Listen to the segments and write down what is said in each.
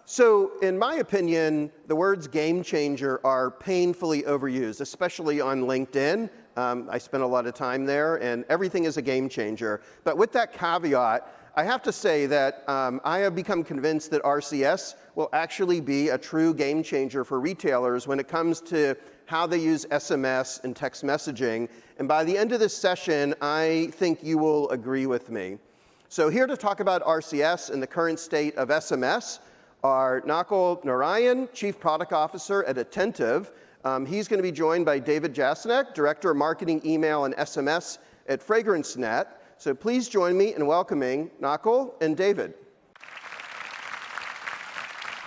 So in my opinion, the words game changer are painfully overused, especially on LinkedIn. I spent a lot of time there, and everything is a game changer. But with that caveat, I have to say that I have become convinced that RCS will actually be a true game changer for retailers when it comes to how they use SMS and text messaging. And by the end of this session, I think you will agree with me. So here to talk about RCS and the current state of SMS are Nakul Narayan, Chief Product Officer at Attentive. He's going to be joined by David Jasnek, Director of Marketing, Email, and SMS at FragranceNet. So please join me in welcoming Nakul and David.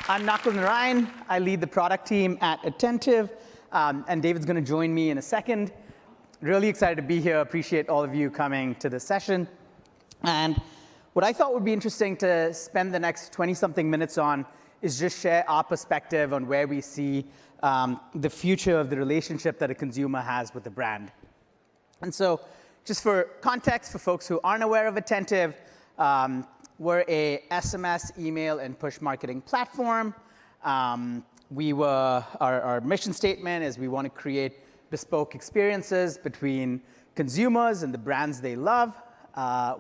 I'm Nakul Narayan. I lead the product team at Attentive, and David's going to join me in a second. Really excited to be here. Appreciate all of you coming to this session. And what I thought would be interesting to spend the next 20-something minutes on is just share our perspective on where we see the future of the relationship that a consumer has with the brand. And so just for context, for folks who aren't aware of Attentive, we're a SMS, email, and push marketing platform. Our mission statement is we want to create bespoke experiences between consumers and the brands they love.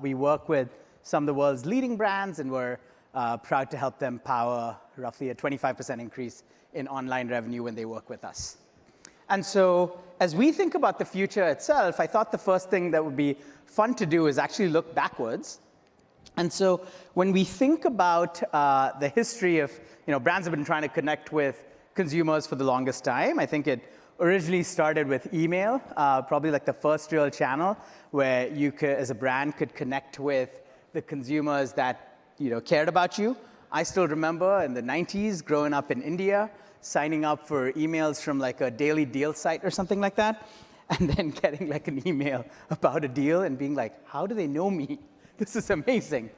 We work with some of the world's leading brands, and we're proud to help them power roughly a 25% increase in online revenue when they work with us. And so as we think about the future itself, I thought the first thing that would be fun to do is actually look backwards. And so when we think about the history of, brands have been trying to connect with consumers for the longest time. I think it originally started with email, probably like the first real channel where you could, as a brand, could connect with the consumers that cared about you. I still remember in the 90s, growing up in India, signing up for emails from like a daily deal site or something like that, and then getting like an email about a deal and being like, how do they know me? This is amazing.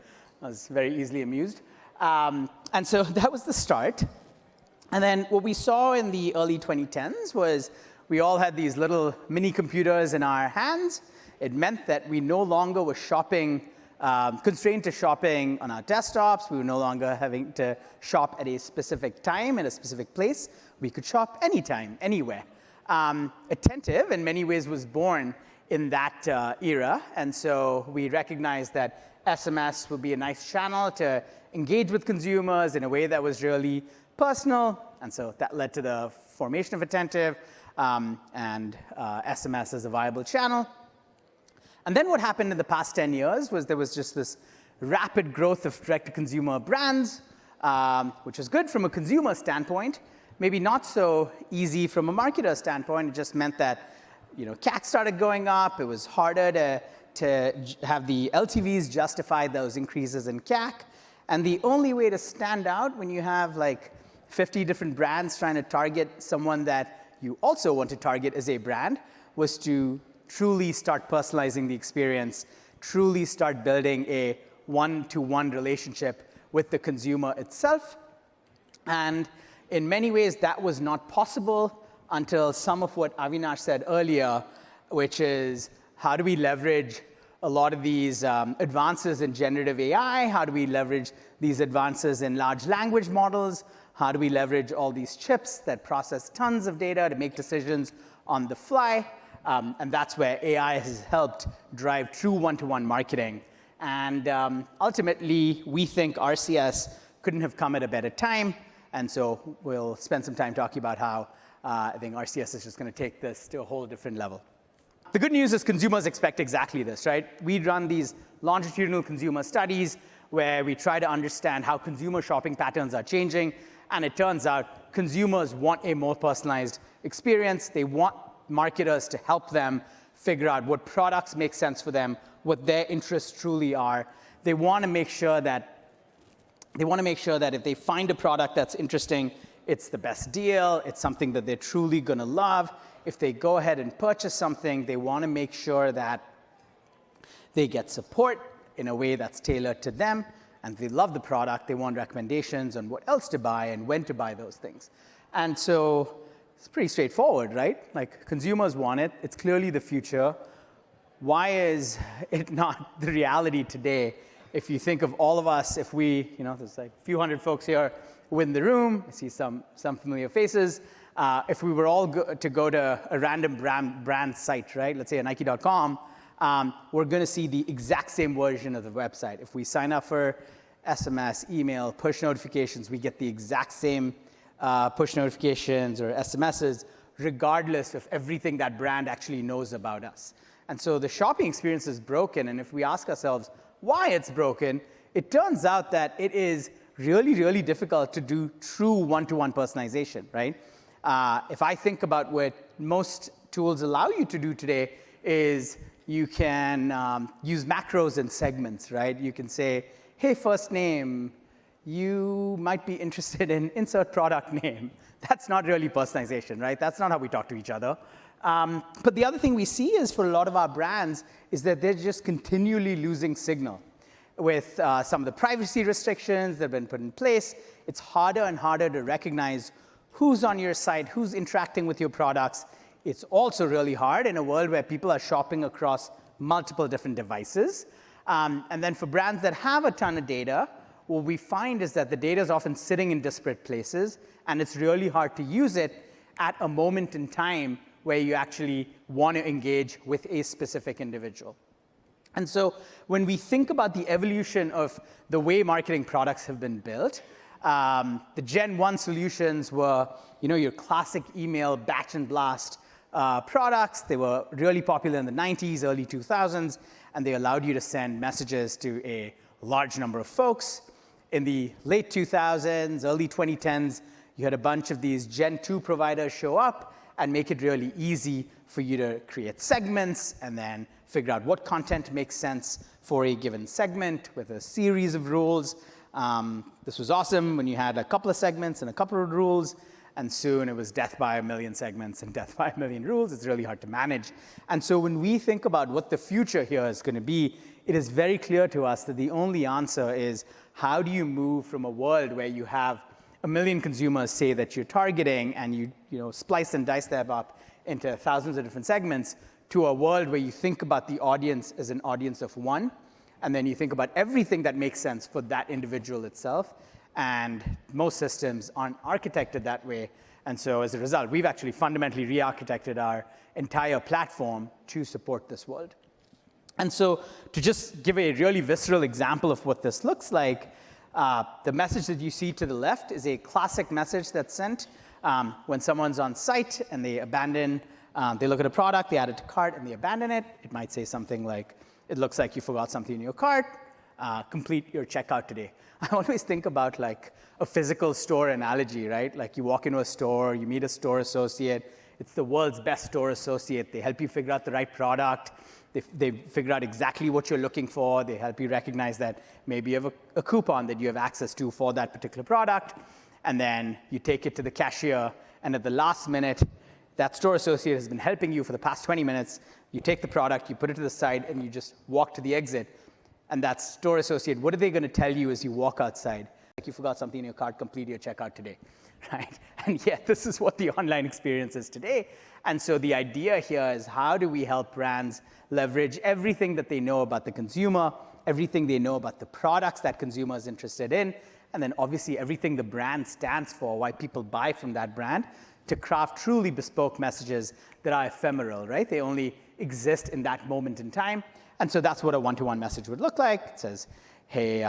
I was very easily amused. And so that was the start. And then what we saw in the early 2010s was we all had these little mini computers in our hands. It meant that we no longer were constrained to shopping on our desktops. We were no longer having to shop at a specific time, at a specific place. We could shop anytime, anywhere. Attentive, in many ways, was born in that era. And so we recognized that SMS would be a nice channel to engage with consumers in a way that was really personal. And so that led to the formation of Attentive and SMS as a viable channel. And then what happened in the past 10 years was there was just this rapid growth of direct-to-consumer brands, which was good from a consumer standpoint, maybe not so easy from a marketer standpoint. It just meant that CAC started going up. It was harder to have the LTVs justify those increases in CAC. And the only way to stand out when you have like 50 different brands trying to target someone that you also want to target as a brand was to truly start personalizing the experience, truly start building a one-to-one relationship with the consumer itself. And in many ways, that was not possible until some of what Avinash said earlier, which is how do we leverage a lot of these advances in generative AI? How do we leverage these advances in large language models? How do we leverage all these chips that process tons of data to make decisions on the fly? And that's where AI has helped drive true one-to-one marketing. And ultimately, we think RCS couldn't have come at a better time. And so we'll spend some time talking about how I think RCS is just going to take this to a whole different level. The good news is consumers expect exactly this, right? We run these longitudinal consumer studies where we try to understand how consumer shopping patterns are changing. And it turns out consumers want a more personalized experience. They want marketers to help them figure out what products make sense for them, what their interests truly are. They want to make sure that if they find a product that's interesting, it's the best deal, it's something that they're truly going to love. If they go ahead and purchase something, they want to make sure that they get support in a way that's tailored to them. And if they love the product, they want recommendations on what else to buy and when to buy those things. And so it's pretty straightforward, right? Like consumers want it. It's clearly the future. Why is it not the reality today if you think of all of us, if we, there's like a few hundred folks here in the room, I see some familiar faces. If we were all to go to a random brand site, right? Let's say a Nike.com, we're going to see the exact same version of the website. If we sign up for SMS, email, push notifications, we get the exact same push notifications or SMSs, regardless of everything that brand actually knows about us. And so the shopping experience is broken, and if we ask ourselves why it's broken, it turns out that it is really, really difficult to do true one-to-one personalization, right? If I think about what most tools allow you to do today is you can use macros and segments, right? You can say, hey, first name, you might be interested in insert product name. That's not really personalization, right? That's not how we talk to each other. But the other thing we see is for a lot of our brands is that they're just continually losing signal. With some of the privacy restrictions that have been put in place, it's harder and harder to recognize who's on your site, who's interacting with your products. It's also really hard in a world where people are shopping across multiple different devices. And then for brands that have a ton of data, what we find is that the data is often sitting in disparate places, and it's really hard to use it at a moment in time where you actually want to engage with a specific individual. And so when we think about the evolution of the way marketing products have been built, the Gen 1 solutions were, your classic email batch and blast products. They were really popular in the 90s, early 2000s, and they allowed you to send messages to a large number of folks. In the late 2000s, early 2010s, you had a bunch of these Gen 2 providers show up and make it really easy for you to create segments and then figure out what content makes sense for a given segment with a series of rules. This was awesome when you had a couple of segments and a couple of rules, and soon it was death by a million segments and death by a million rules. It's really hard to manage. And so when we think about what the future here is going to be, it is very clear to us that the only answer is how do you move from a world where you have a million consumers, say, that you're targeting, and you splice and dice them up into thousands of different segments, to a world where you think about the audience as an audience of one, and then you think about everything that makes sense for that individual itself. And most systems aren't architected that way. And so as a result, we've actually fundamentally re-architected our entire platform to support this world. And so to just give a really visceral example of what this looks like, the message that you see to the left is a classic message that's sent when someone's on site and they look at a product, they add it to cart, and they abandon it. It might say something like, it looks like you forgot something in your cart. Complete your checkout today. I always think about like a physical store analogy, right? Like you walk into a store, you meet a store associate. It's the world's best store associate. They help you figure out the right product. They figure out exactly what you're looking for. They help you recognize that maybe you have a coupon that you have access to for that particular product. And then you take it to the cashier, and at the last minute, that store associate has been helping you for the past 20 minutes. You take the product, you put it to the side, and you just walk to the exit. And that store associate, what are they going to tell you as you walk outside? Like, you forgot something in your cart, complete your checkout today, right? And yet, this is what the online experience is today. And so the idea here is, how do we help brands leverage everything that they know about the consumer, everything they know about the products that consumer is interested in, and then obviously everything the brand stands for, why people buy from that brand, to craft truly bespoke messages that are ephemeral, right? They only exist in that moment in time. And so that's what a one-to-one message would look like. It says, hey,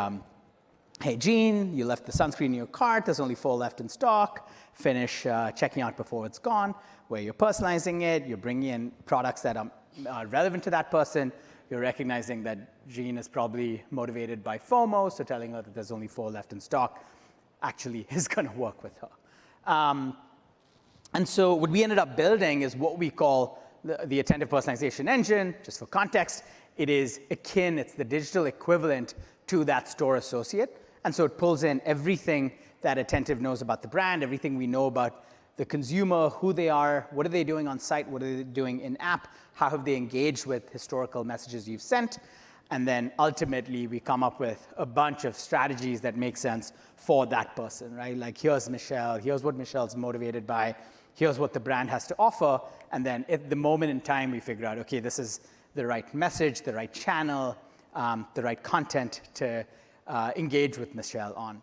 Gene, you left the sunscreen in your cart. There's only 4 left in stock. Finish checking out before it's gone. Where you're personalizing it, you're bringing in products that are relevant to that person. You're recognizing that Gene is probably motivated by FOMO, so telling her that there's only 4 left in stock actually is going to work with her. And so what we ended up building is what we call the attentive personalization engine. Just for context, it is akin, it's the digital equivalent to that store associate. And so it pulls in everything that Attentive knows about the brand, everything we know about the consumer, who they are, what are they doing on site, what are they doing in app, how have they engaged with historical messages you've sent. And then ultimately, we come up with a bunch of strategies that make sense for that person, right? Like, here's Michelle, here's what Michelle's motivated by, here's what the brand has to offer. And then at the moment in time, we figure out, okay, this is the right message, the right channel, the right content to engage with Michelle on.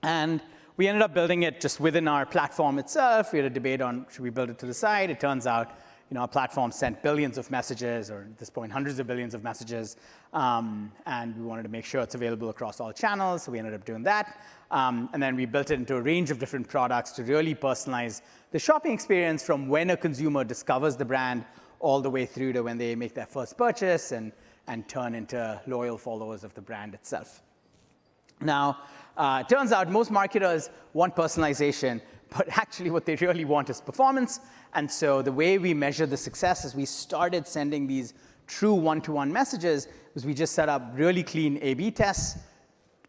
And we ended up building it just within our platform itself. We had a debate on should we build it to the side. It turns out our platform sent billions of messages, or at this point, hundreds of billions of messages. And we wanted to make sure it's available across all channels, so we ended up doing that. And then we built it into a range of different products to really personalize the shopping experience from when a consumer discovers the brand all the way through to when they make their first purchase and turn into loyal followers of the brand itself. Now, it turns out most marketers want personalization, but actually what they really want is performance. And so the way we measure the success is we started sending these true one-to-one messages was we just set up really clean A/B tests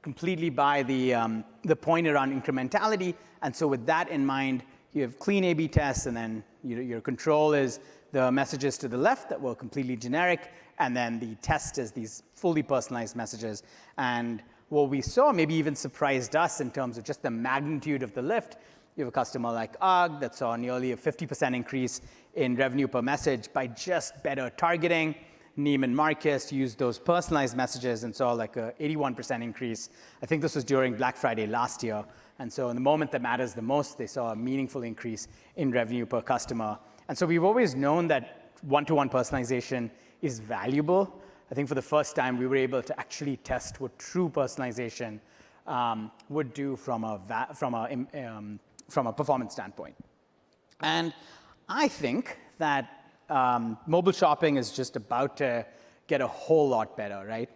completely by the point around incrementality. And so with that in mind, you have clean A/B tests, and then your control is the messages to the left that were completely generic, and then the test is these fully personalized messages. And what we saw maybe even surprised us in terms of just the magnitude of the lift. You have a customer like UGG that saw nearly a 50% increase in revenue per message by just better targeting. Neiman Marcus used those personalized messages and saw like a 81% increase. I think this was during Black Friday last year. And so in the moment that matters the most, they saw a meaningful increase in revenue per customer. And so we've always known that one-to-one personalization is valuable. I think for the first time, we were able to actually test what true personalization would do from a performance standpoint. And I think that mobile shopping is just about to get a whole lot better, right?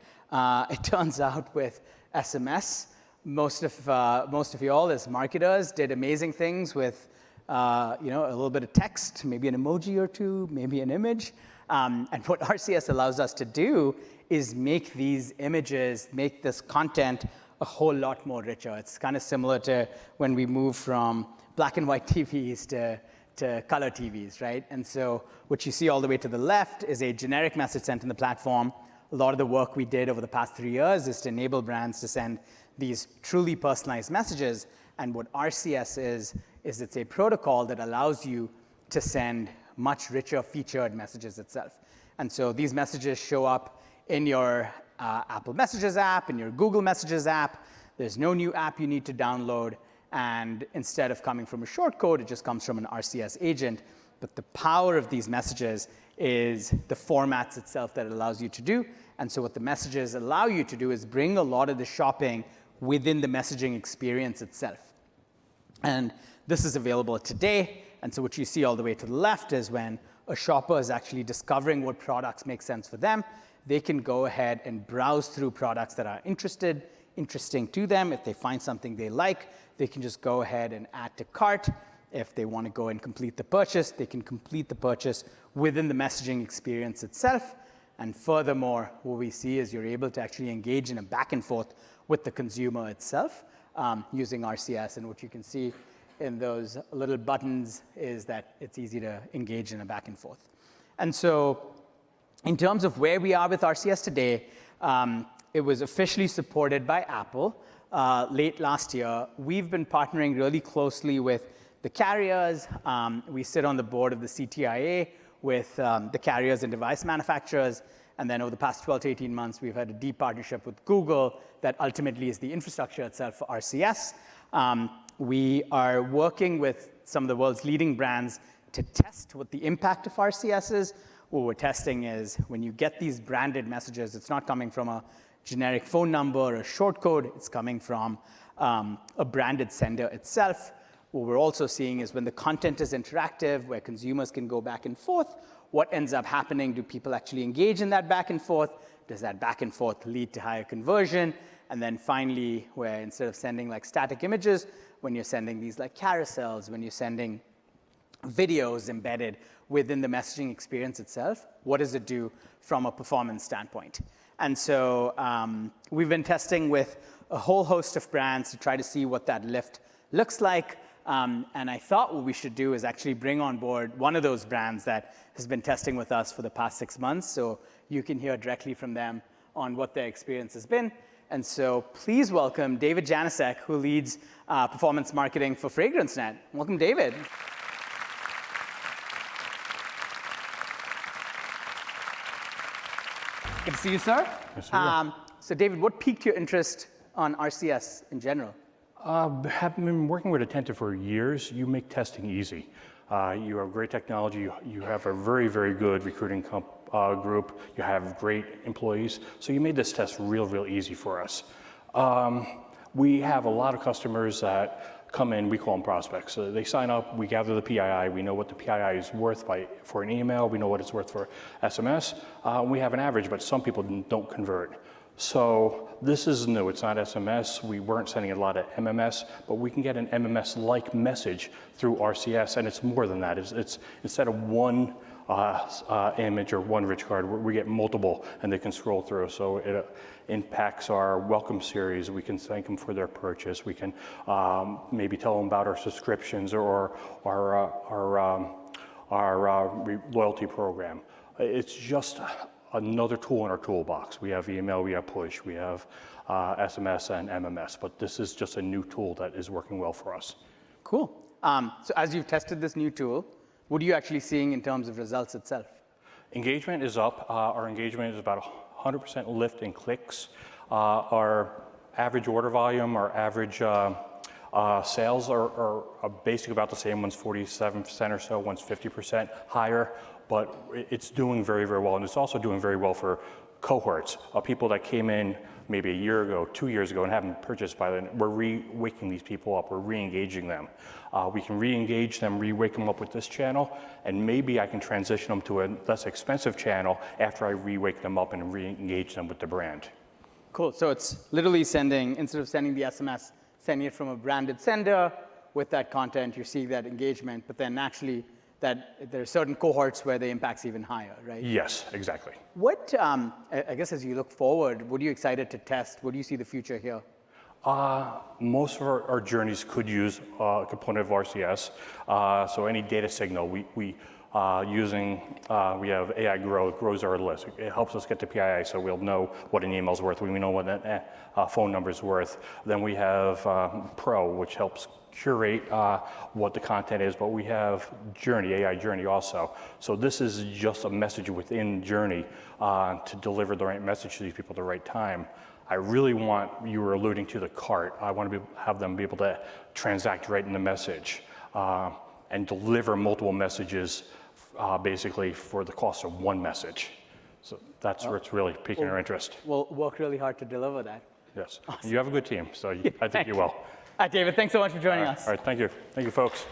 It turns out with SMS, most of you all as marketers did amazing things with a little bit of text, maybe an emoji or two, maybe an image. And what RCS allows us to do is make these images, make this content a whole lot more richer. It's kind of similar to when we move from black and white TVs to color TVs, right? And so what you see all the way to the left is a generic message sent in the platform. A lot of the work we did over the past 3 years is to enable brands to send these truly personalized messages. And what RCS is it's a protocol that allows you to send much richer featured messages itself. And so these messages show up in your Apple Messages app, in your Google Messages app. There's no new app you need to download. And instead of coming from a shortcode, it just comes from an RCS agent. But the power of these messages is the formats itself that it allows you to do. And so what the messages allow you to do is bring a lot of the shopping within the messaging experience itself. And this is available today. And so what you see all the way to the left is when a shopper is actually discovering what products make sense for them, they can go ahead and browse through products that are interesting to them. If they find something they like, they can just go ahead and add to cart. If they want to go and complete the purchase, they can complete the purchase within the messaging experience itself. And furthermore, what we see is you're able to actually engage in a back and forth with the consumer itself using RCS. And what you can see in those little buttons is that it's easy to engage in a back and forth. And so in terms of where we are with RCS today, it was officially supported by Apple late last year. We've been partnering really closely with the carriers. We sit on the board of the CTIA with the carriers and device manufacturers. And then over the past 12 to 18 months, we've had a deep partnership with Google that ultimately is the infrastructure itself for RCS. We are working with some of the world's leading brands to test what the impact of RCS is. What we're testing is when you get these branded messages, it's not coming from a generic phone number or a shortcode. It's coming from a branded sender itself. What we're also seeing is when the content is interactive, where consumers can go back and forth, what ends up happening? Do people actually engage in that back and forth? Does that back and forth lead to higher conversion? And then finally, where instead of sending like static images, when you're sending these like carousels, when you're sending videos embedded within the messaging experience itself, what does it do from a performance standpoint? And so we've been testing with a whole host of brands to try to see what that lift looks like. And I thought what we should do is actually bring on board one of those brands that has been testing with us for the past 6 months, so you can hear directly from them on what their experience has been. And so please welcome David Janasek, who leads performance marketing for FragranceNet. Welcome, David. Good to see you, sir. Yes, sir. So David, what piqued your interest on RCS in general? Have been working with Attentive for years. You make testing easy. You have great technology. You have a very, very good recruiting group. You have great employees. So you made this test real easy for us. We have a lot of customers that come in, we call them prospects. So they sign up, we gather the PII, we know what the PII is worth for an email, we know what it's worth for SMS. We have an average, but some people don't convert. So this is new, it's not SMS. We weren't sending a lot of MMS, but we can get an MMS-like message through RCS, and it's more than that. It's instead of one image or one rich card, we get multiple, and they can scroll through. So it impacts our welcome series. We can thank them for their purchase. We can maybe tell them about our subscriptions or our loyalty program. It's just another tool in our toolbox. We have email, we have push, we have SMS and MMS, but this is just a new tool that is working well for us. Cool. So as you've tested this new tool, what are you actually seeing in terms of results itself? Engagement is up. Our engagement is about 100% lift in clicks. Our average order volume, our average sales are basically about the same. One's 47% or so, one's 50% higher, but it's doing very well. And it's also doing very well for cohorts of people that came in maybe a year ago, 2 years ago, and haven't purchased by then. We're waking these people up, we're re-engaging them. We can re-engage them, re-wake them up with this channel, and maybe I can transition them to a less expensive channel after I re-wake them up and re-engage them with the brand. Cool, so it's literally sending, instead of sending the SMS, sending it from a branded sender with that content, you're seeing that engagement, but then naturally that there are certain cohorts where the impact's even higher, right? Yes, exactly. What, I guess as you look forward, what are you excited to test? What do you see the future here? Most of our journeys could use a component of RCS. So any data signal, we have AI grows our list. It helps us get to PII, so we'll know what an email's worth. We know what a phone number's worth. Then we have Pro, which helps curate what the content is, but we have Journey, AI Journey also. So this is just a message within Journey to deliver the right message to these people at the right time. I really want, you were alluding to the cart, I want to have them be able to transact right in the message and deliver multiple messages basically for the cost of one message. So that's where it's really piquing our interest. We'll work really hard to deliver that. Yes, awesome. You have a good team, so I think you will. All right, David, thanks so much for joining us. All right, thank you. Thank you, folks.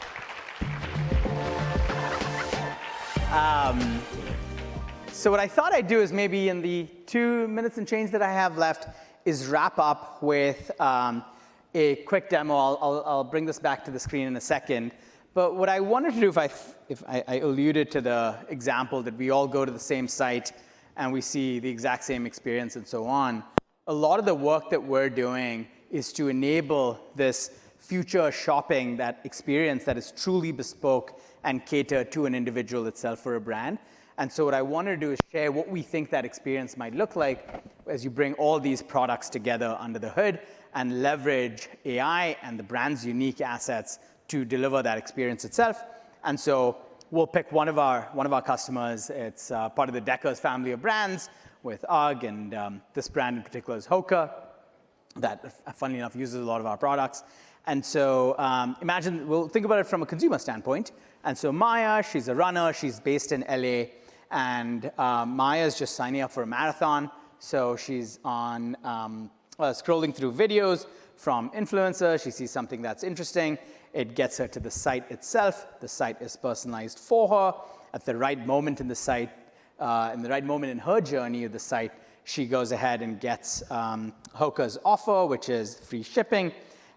So what I thought I'd do is maybe in the 2 minutes and change that I have left is wrap up with a quick demo. I'll bring this back to the screen in a second. But what I wanted to do, if I alluded to the example that we all go to the same site and we see the exact same experience and so on, a lot of the work that we're doing is to enable this future shopping, that experience that is truly bespoke and cater to an individual itself for a brand. And so what I wanted to do is share what we think that experience might look like as you bring all these products together under the hood and leverage AI and the brand's unique assets to deliver that experience itself. And so we'll pick one of our customers. It's part of the Deckers family of brands with UGG, and this brand in particular is Hoka, that, funnily enough, uses a lot of our products. And so imagine, we'll think about it from a consumer standpoint. And so Maya, she's a runner, she's based in LA, and Maya's just signing up for a marathon. So she's on scrolling through videos from influencers. She sees something that's interesting. It gets her to the site itself. The site is personalized for her. At the right moment in the site, in the right moment in her journey of the site, she goes ahead and gets Hoka's offer, which is free shipping.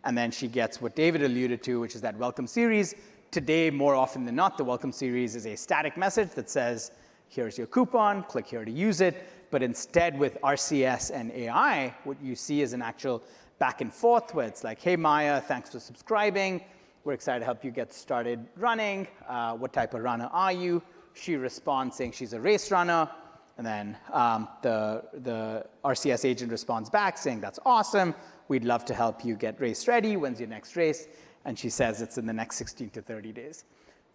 And then she gets what David alluded to, which is that welcome series. Today, more often than not, the welcome series is a static message that says, here's your coupon, click here to use it. But instead, with RCS and AI, what you see is an actual back and forth where it's like, hey, Maya, thanks for subscribing. We're excited to help you get started running. What type of runner are you? She responds saying she's a race runner. And then the RCS agent responds back saying, that's awesome. We'd love to help you get race ready. When's your next race? And she says it's in the next 16 to 30 days.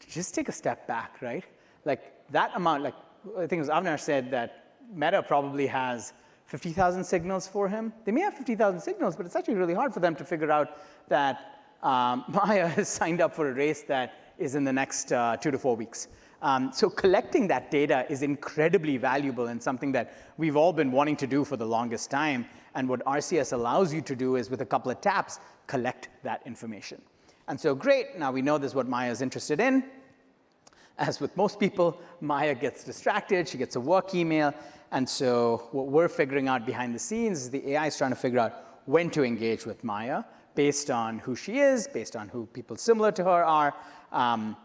Just take a step back, right? Like that amount, like I think it was Avner said that Meta probably has 50,000 signals for him. They may have 50,000 signals, but it's actually really hard for them to figure out that Maya has signed up for a race that is in the next 2 to 4 weeks. So collecting that data is incredibly valuable and something that we've all been wanting to do for the longest time. And what RCS allows you to do is, with a couple of taps, collect that information. And so great, now we know this is what Maya is interested in. As with most people, Maya gets distracted, she gets a work email, and so what we're figuring out behind the scenes is the AI is trying to figure out when to engage with Maya based on who she is, based on who people similar to her are,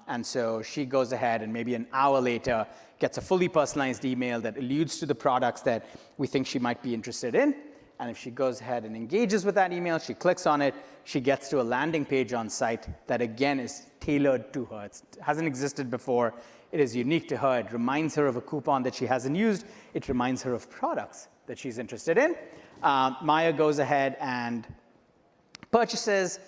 and so she goes ahead and maybe an hour later gets a fully personalized email that alludes to the products that we think she might be interested in. And if she goes ahead and engages with that email, she clicks on it, she gets to a landing page on site that again is tailored to her. It hasn't existed before. It is unique to her. It reminds her of a coupon that she hasn't used. It reminds her of products that she's interested in. Maya goes ahead and purchases.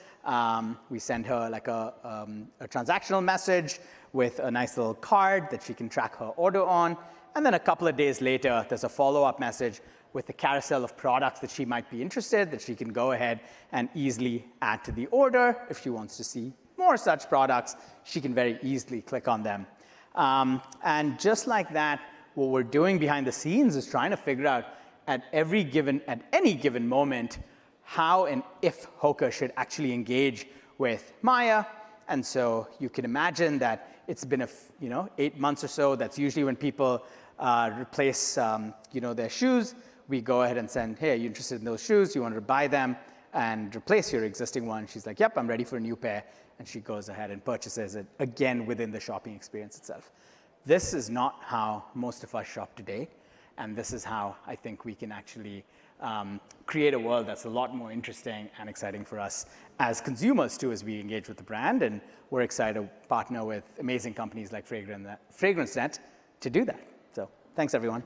We send her like a transactional message with a nice little card that she can track her order on. And then a couple of days later, there's a follow-up message with the carousel of products that she might be interested, that she can go ahead and easily add to the order. If she wants to see more such products, she can very easily click on them. And just like that, what we're doing behind the scenes is trying to figure out at any given moment, how and if Hoka should actually engage with Maya. And so you can imagine that it's been 8 months or so. That's usually when people replace their shoes. We go ahead and send, hey, are you interested in those shoes? You want to buy them and replace your existing one? She's like, yep, I'm ready for a new pair. And she goes ahead and purchases it, again, within the shopping experience itself. This is not how most of us shop today. And this is how I think we can actually create a world that's a lot more interesting and exciting for us as consumers, too, as we engage with the brand. And we're excited to partner with amazing companies like FragranceNet to do that. So thanks, everyone.